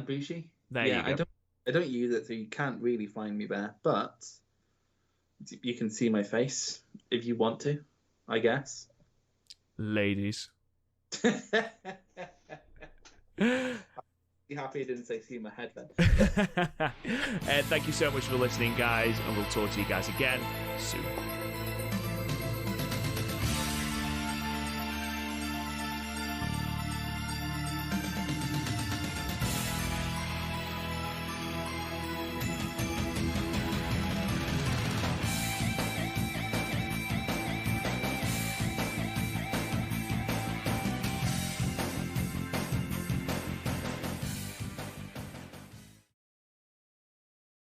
Bushi. There you go. I don't use it, so you can't really find me there. But you can see my face if you want to, I guess. Ladies. Be happy I didn't say see my head then. Thank you so much for listening, guys, and we'll talk to you guys again soon.